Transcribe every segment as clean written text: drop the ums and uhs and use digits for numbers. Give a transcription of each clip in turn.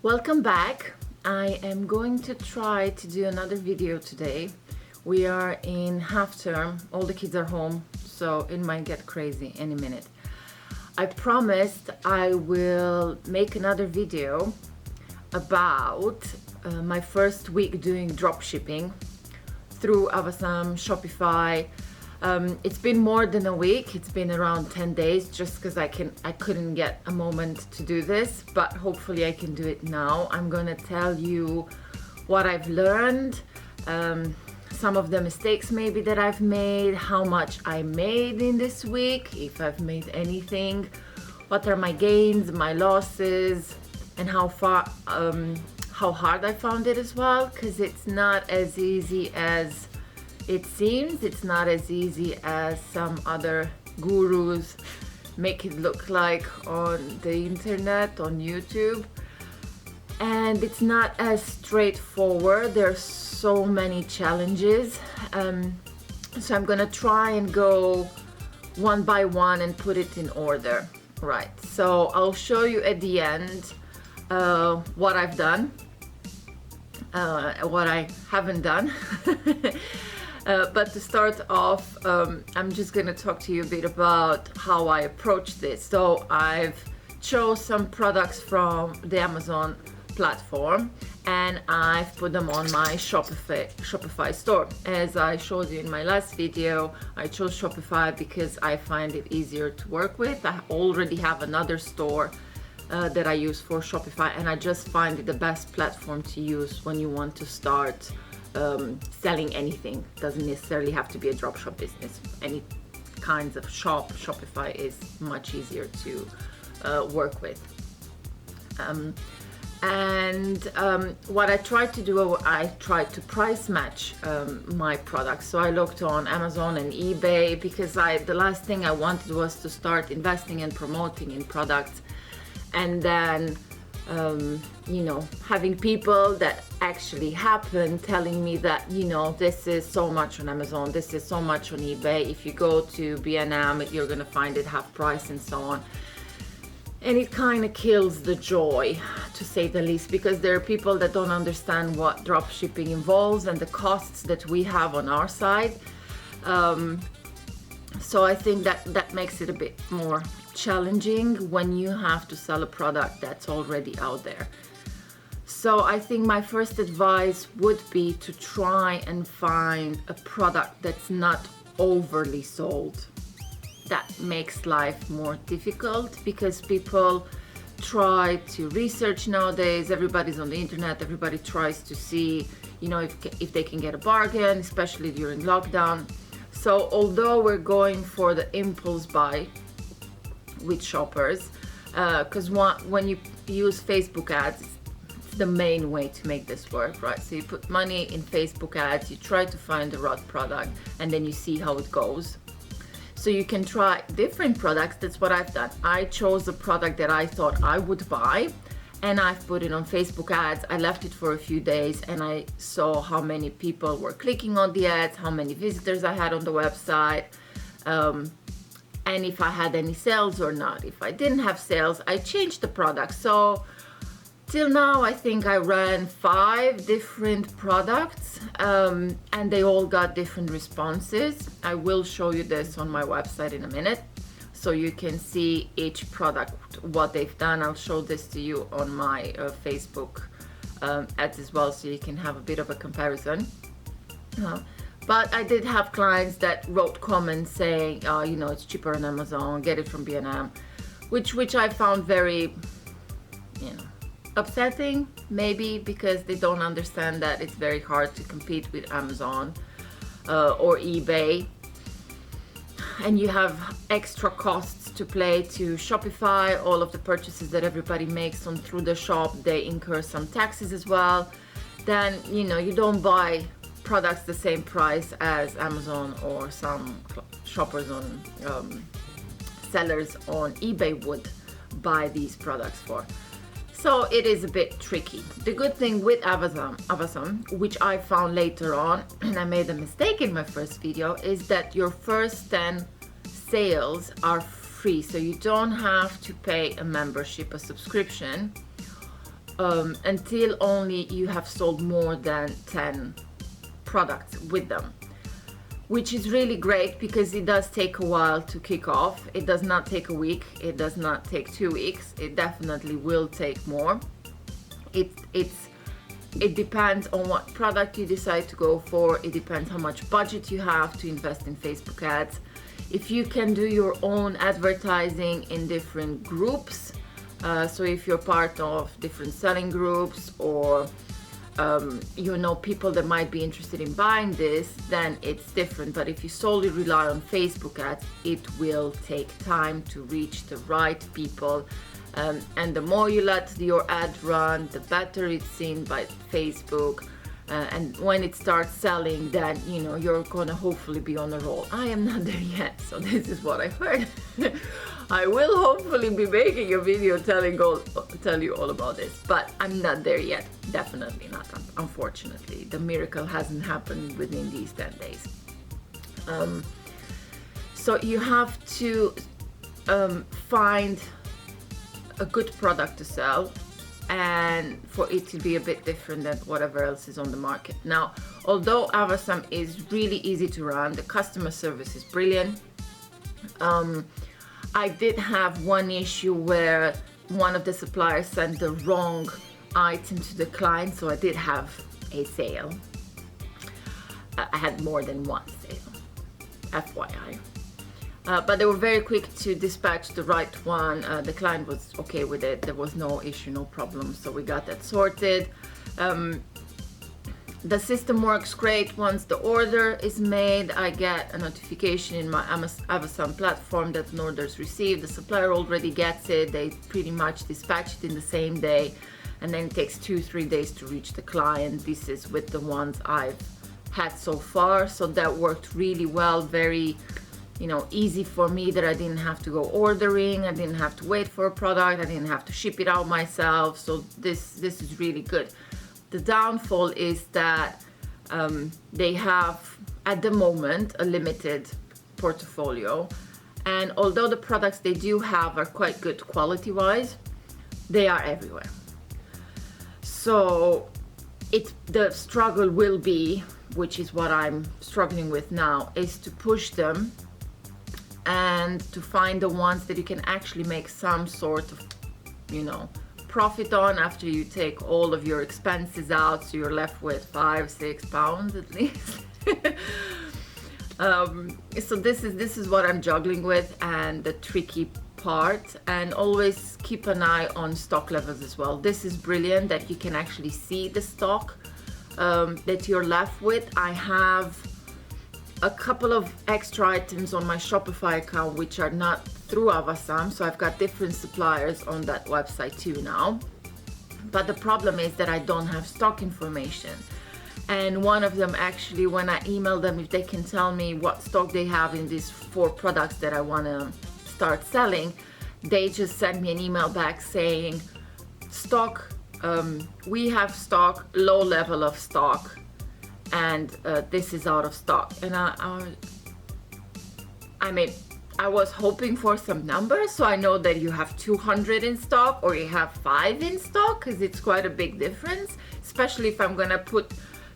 Welcome back. I am going to try to do another video today. We are in half term, all the kids are home, so it might get crazy any minute. I promised I will make another video about my first week doing dropshipping through Avasam, Shopify. It's been more than a week. It's been around 10 days just because I couldn't get a moment to do this, but hopefully I can do it now. I'm gonna tell you what I've learned, some of the mistakes maybe that I've made, how much I made in this week, if I've made anything, what are my gains, my losses, and how hard I found it as well, because it's not as easy as it seems. It's not as easy as some other gurus make it look like on the internet, on YouTube. And it's not as straightforward. There's so many challenges. So I'm gonna try and go one by one and put it in order. Right, so I'll show you at the end what I've done, what I haven't done. But to start off, I'm just going to talk to you a bit about how I approach this. So I've chose some products from the Amazon platform and I've put them on my Shopify store. As I showed you in my last video, I chose Shopify because I find it easier to work with. I already have another store that I use for Shopify, and I just find it the best platform to use when you want to start selling anything. Doesn't necessarily have to be a dropship business. Any kinds of shop, Shopify is much easier to work with. What I tried to do, I tried to price match my products. So I looked on Amazon and eBay because the last thing I wanted was to start investing and promoting in products, and then having people that actually happen telling me that, this is so much on Amazon, this is so much on eBay. If you go to B&M, you're gonna find it half price and so on. And it kind of kills the joy, to say the least, because there are people that don't understand what dropshipping involves and the costs that we have on our side. So I think that makes it a bit more challenging when you have to sell a product that's already out there. So I think my first advice would be to try and find a product that's not overly sold. That makes life more difficult because people try to research nowadays. Everybody's on the internet. Everybody tries to see, if they can get a bargain, especially during lockdown. So although we're going for the impulse buy with shoppers, because when you use Facebook ads, it's the main way to make this work, right? So you put money in Facebook ads, you try to find the right product, and then you see how it goes. So you can try different products. That's what I've done. I chose a product that I thought I would buy, and I've put it on Facebook ads. I left it for a few days and I saw how many people were clicking on the ads, how many visitors I had on the website, and if I had any sales or not. If I didn't have sales, I changed the product. So till now, I think I ran 5 different products, and they all got different responses. I will show you this on my website in a minute, so you can see each product, what they've done. I'll show this to you on my Facebook ads as well, so you can have a bit of a comparison. But I did have clients that wrote comments saying, it's cheaper on Amazon, get it from B&M, which I found very, upsetting, maybe because they don't understand that it's very hard to compete with Amazon or eBay. And you have extra costs to pay to Shopify. All of the purchases that everybody makes through the shop, they incur some taxes as well. Then, you don't buy products the same price as Amazon or some shoppers on sellers on eBay would buy these products for. So it is a bit tricky. The good thing with Avasam, which I found later on, and I made a mistake in my first video, is that your first 10 sales are free. So you don't have to pay a membership, a subscription. until only you have sold more than 10 products with them, which is really great because it does take a while to kick off. It does not take a week, it does not take 2 weeks, it definitely will take more. It depends on what product you decide to go for. It depends how much budget you have to invest in Facebook ads. If you can do your own advertising in different groups, so if you're part of different selling groups, or you know people that might be interested in buying this, then it's different. But if you solely rely on Facebook ads, it will take time to reach the right people. And the more you let your ad run, the better it's seen by Facebook. And when it starts selling, then you know you're gonna hopefully be on a roll. I am not there yet, so this is what I heard. I will hopefully be making a video tell you all about this, but I'm not there yet. Definitely not, unfortunately. The miracle hasn't happened within these 10 days. So you have to find a good product to sell, and for it to be a bit different than whatever else is on the market. Now, although Avasam is really easy to run, the customer service is brilliant. I did have one issue where one of the suppliers sent the wrong item to the client, so I did have a sale. I had more than one sale, FYI. But they were very quick to dispatch the right one. The client was okay with it. There was no issue, no problem. So we got that sorted. The system works great. Once the order is made, I get a notification in my Avasam platform that an order is received. The supplier already gets it. They pretty much dispatch it in the same day. And then it takes 2-3 days to reach the client. This is with the ones I've had so far. So that worked really well. Very easy for me, that I didn't have to go ordering, I didn't have to wait for a product, I didn't have to ship it out myself. So this is really good. The downfall is that they have at the moment a limited portfolio, and although the products they do have are quite good quality wise, they are everywhere. So the struggle will be, which is what I'm struggling with now, is to push them and to find the ones that you can actually make some sort of profit on after you take all of your expenses out, so you're left with £5-6 at least. So this is what I'm juggling with, and the tricky part. And always keep an eye on stock levels as well. This is brilliant that you can actually see the stock that you're left with. I have a couple of extra items on my Shopify account which are not through Avasam, so I've got different suppliers on that website too now. But the problem is that I don't have stock information. And one of them, actually, when I email them if they can tell me what stock they have in these 4 products that I want to start selling, they just send me an email back saying stock, we have stock, low level of stock, and this is out of stock. And I was hoping for some numbers, so I know that you have 200 in stock or you have 5 in stock, because it's quite a big difference, especially if I'm gonna put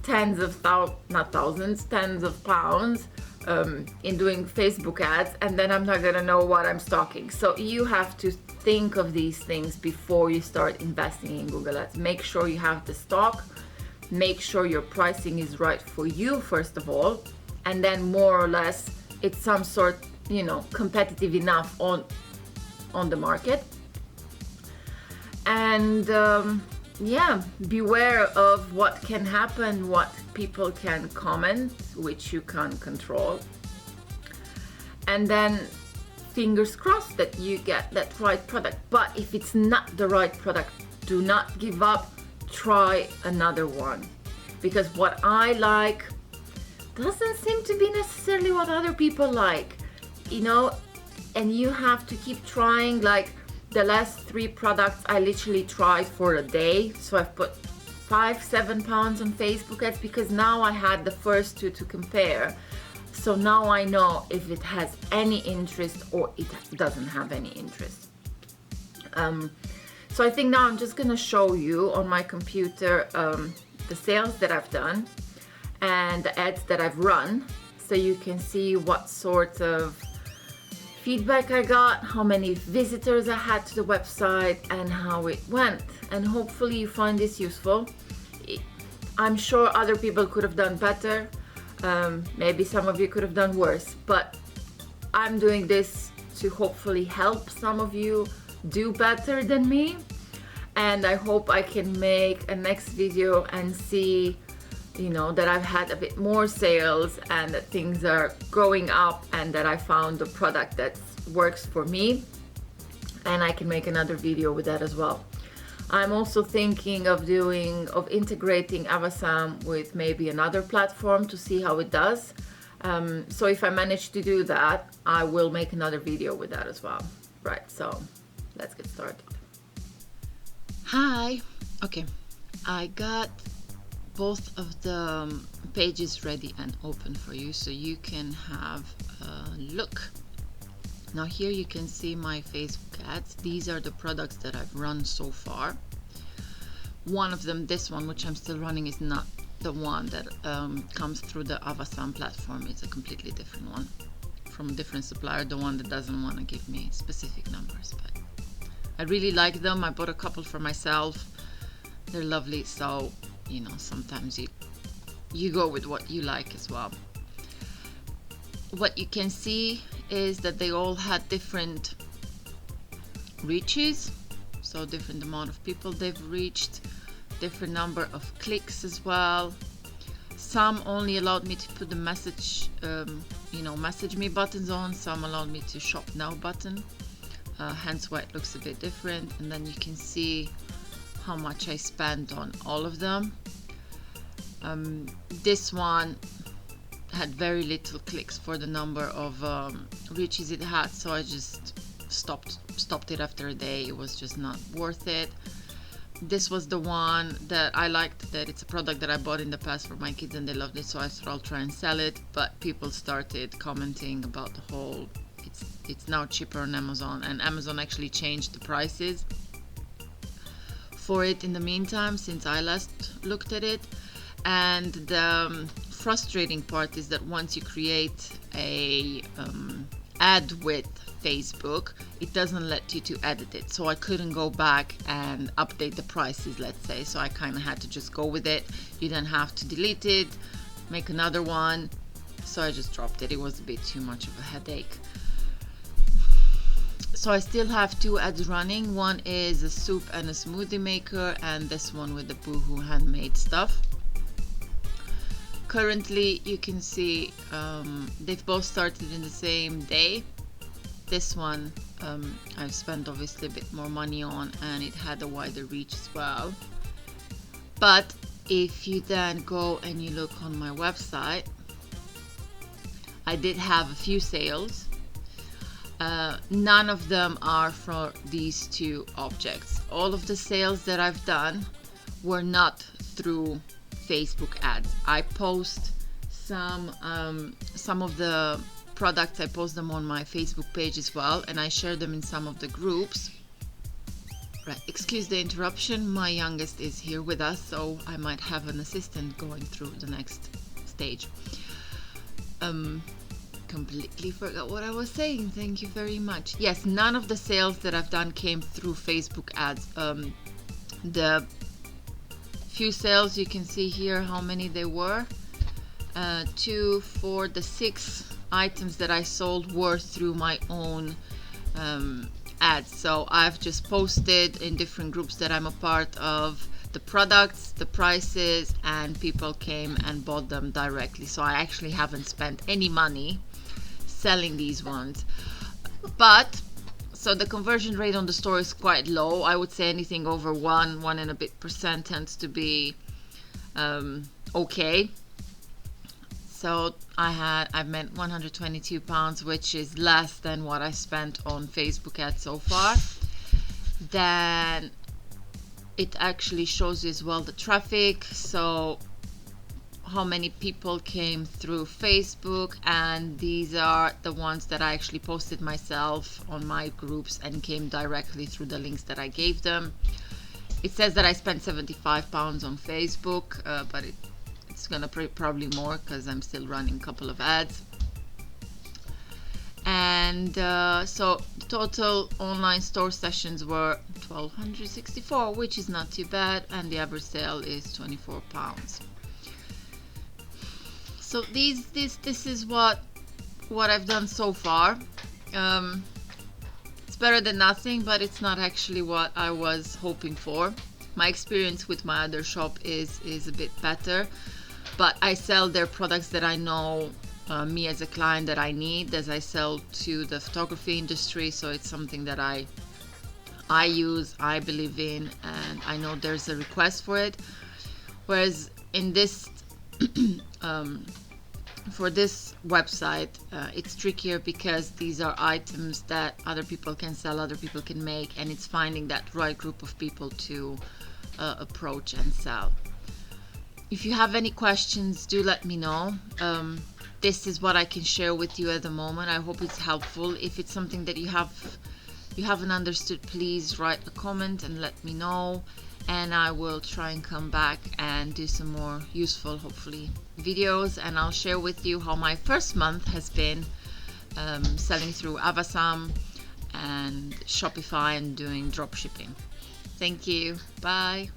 tens of pounds in doing Facebook ads, and then I'm not gonna know what I'm stocking. So you have to think of these things before you start investing in Google Ads. Make sure you have the stock, make sure your pricing is right for you first of all, and then more or less it's some sort competitive enough on the market. And beware of what can happen, what people can comment, which you can't control. And then fingers crossed that you get that right product. But if it's not the right product, do not give up. Try another one, because what I like doesn't seem to be necessarily what other people like, and you have to keep trying. Like the last 3 products I literally tried for a day, so I've put £5-7 on Facebook ads, because now I had the first 2 to compare. So now I know if it has any interest or it doesn't have any interest. So I think now I'm just gonna show you on my computer the sales that I've done and the ads that I've run, so you can see what sort of feedback I got, how many visitors I had to the website, and how it went. And hopefully you find this useful. I'm sure other people could have done better. Maybe some of you could have done worse, but I'm doing this to hopefully help some of you do better than me. And I hope I can make a next video and see, you know, that I've had a bit more sales and that things are going up and that I found a product that works for me, and I can make another video with that as well. I'm also thinking of integrating Avasam with maybe another platform to see how it does. So if I manage to do that, I will make another video with that as well. Right, so let's get started. Hi. Okay, I got both of the pages ready and open for you so you can have a look. Now here you can see my Facebook ads. These are the products that I've run so far. One of them, this one, which I'm still running, is not the one that comes through the Avasam platform. It's a completely different one from a different supplier, the one that doesn't want to give me specific numbers. But I really like them. I bought a couple for myself. They're lovely, so you know, sometimes you go with what you like as well. What you can see is that they all had different reaches, so different amount of people they've reached, different number of clicks as well. Some only allowed me to put the message message me buttons on. Some allowed me to shop now button, hence why it looks a bit different. And then you can see how much I spent on all of them. This one had very little clicks for the number of reaches it had, so I just stopped it after a day. It was just not worth it. This was the one that I liked, that it's a product that I bought in the past for my kids and they loved it, so I thought I'll try and sell it. But people started commenting about the whole it's now cheaper on Amazon, and Amazon actually changed the prices for it in the meantime since I last looked at it. And the frustrating part is that once you create a ad with Facebook, it doesn't let you to edit it, so I couldn't go back and update the prices, let's say. So I kind of had to just go with it. You then have to delete it, make another one, so I just dropped it. It was a bit too much of a headache. So I still have two ads running. One is a soup and a smoothie maker, and this one with the Boohoo handmade stuff. Currently you can see they've both started in the same day. This one I've spent obviously a bit more money on, and it had a wider reach as well. But if you then go and you look on my website, I did have a few sales. None of them are for these two objects. All of the sales that I've done were not through Facebook ads. I post some of the products, I post them on my Facebook page as well, and I share them in some of the groups. Right, excuse the interruption, my youngest is here with us, so I might have an assistant going through the next stage. Completely forgot what I was saying. Thank you very much. Yes, none of the sales that I've done came through Facebook ads. The few sales you can see here how many they were. 2, 4, the 6 items that I sold were through my own ads. So I've just posted in different groups that I'm a part of the products, the prices, and people came and bought them directly. So I actually haven't spent any money selling these ones. But so the conversion rate on the store is quite low. I would say anything over 1 and a bit percent tends to be okay. So I've made £122, which is less than what I spent on Facebook ads so far. Then it actually shows you as well the traffic. So how many people came through Facebook, and these are the ones that I actually posted myself on my groups and came directly through the links that I gave them. It says that I spent £75 on Facebook, but it's gonna probably more because I'm still running a couple of ads. And so the total online store sessions were 1264, which is not too bad, and the average sale is £24. So this is what I've done so far. It's better than nothing, but it's not actually what I was hoping for. My experience with my other shop is a bit better, but I sell their products that I know me as a client that I need, as I sell to the photography industry. So it's something that I use, I believe in, and I know there's a request for it. Whereas in this for this website, it's trickier because these are items that other people can sell, other people can make, and it's finding that right group of people to approach and sell. If you have any questions, do let me know. This is what I can share with you at the moment. I hope it's helpful. If it's something that you haven't understood, please write a comment and let me know, and I will try and come back and do some more useful, hopefully, videos, and I'll share with you how my first month has been selling through Avasam and Shopify and doing dropshipping. Thank you. Bye.